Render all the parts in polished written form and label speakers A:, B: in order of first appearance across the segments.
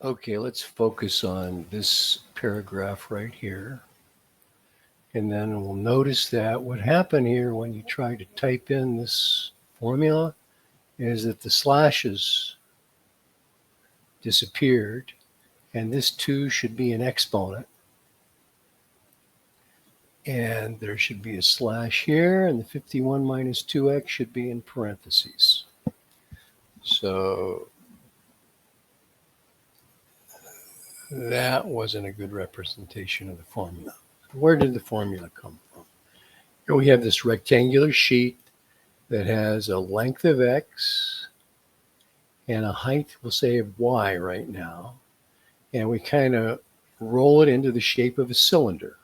A: Okay, let's focus on this paragraph right here. And then we'll notice that what happened here when you try to type in this formula is that the slashes disappeared, and this 2 should be an exponent. And there should be a slash here, and the 51 minus 2x should be in parentheses. So that wasn't a good representation of the formula. Where did the formula come from? Here we have this rectangular sheet that has a length of x and a height, we'll say, of y right now. And we kind of roll it into the shape of a cylinder.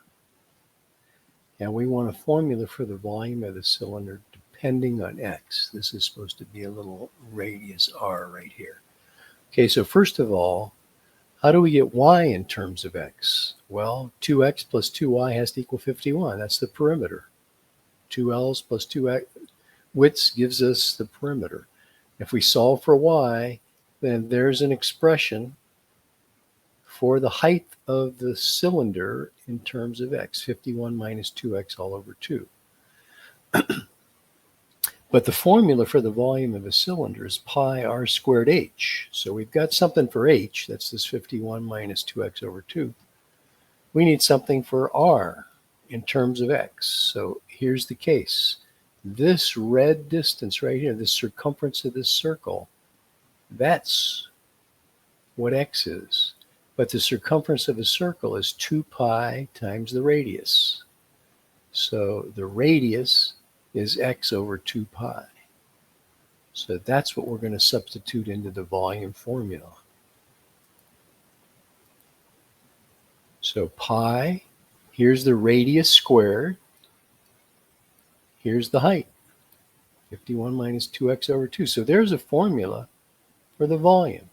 A: And we want a formula for the volume of the cylinder depending on x. This is supposed to be a little radius r right here. Okay, so first of all, how do we get y in terms of x? Well, 2x plus 2y has to equal 51. That's the perimeter. 2l's plus 2x widths gives us the perimeter. If we solve for y, then there's an expression for the height of the cylinder in terms of x, 51 minus 2x all over 2. But the formula for the volume of a cylinder is pi r squared h. So we've got something for h, that's this 51 minus 2x over 2. We need something for r in terms of x. So here's the case. This red distance right here, the circumference of this circle, that's what x is. But the circumference of a circle is 2 pi times the radius. So the radius is x over 2 pi. So that's what we're going to substitute into the volume formula. So pi, here's the radius squared, here's the height, 51 minus 2x over 2. So there's a formula for the volume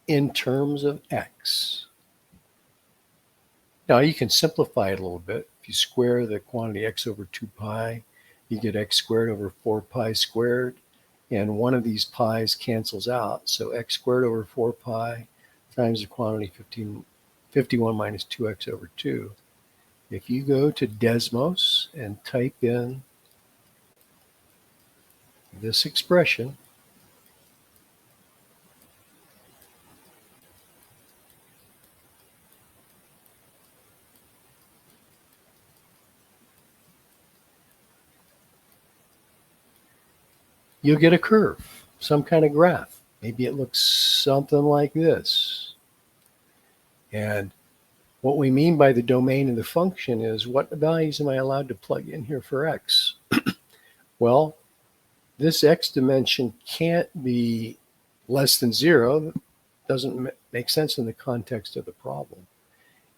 A: in terms of x. Now you can simplify it a little bit. If you square the quantity x over 2 pi, you get x squared over 4 pi squared, and one of these pi's cancels out. So x squared over 4 pi times the quantity 51 minus 2x over 2. If you go to Desmos and type in this expression, you'll get a curve, some kind of graph. Maybe it looks something like this. And what we mean by the domain of the function is what values am I allowed to plug in here for x? Well, this x dimension can't be less than 0. That doesn't make sense in the context of the problem.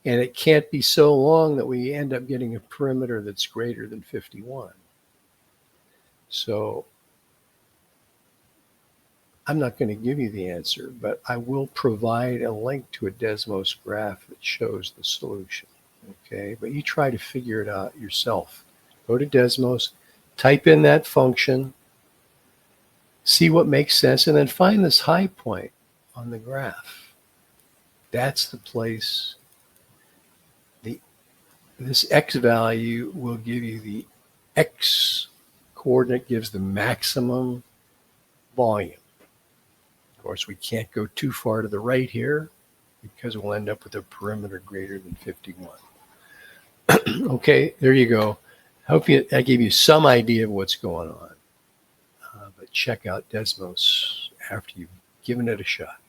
A: And it can't be so long that we end up getting a perimeter that's greater than 51. So I'm not going to give you the answer, but I will provide a link to a Desmos graph that shows the solution. Okay, but you try to figure it out yourself. Go to Desmos, type in that function, see what makes sense, and then find this high point on the graph. That's the place. This x value will give you the x coordinate, gives the maximum volume. Of course, we can't go too far to the right here because we'll end up with a perimeter greater than 51. Okay, there you go. Hope I gave you some idea of what's going on. But check out Desmos after you've given it a shot.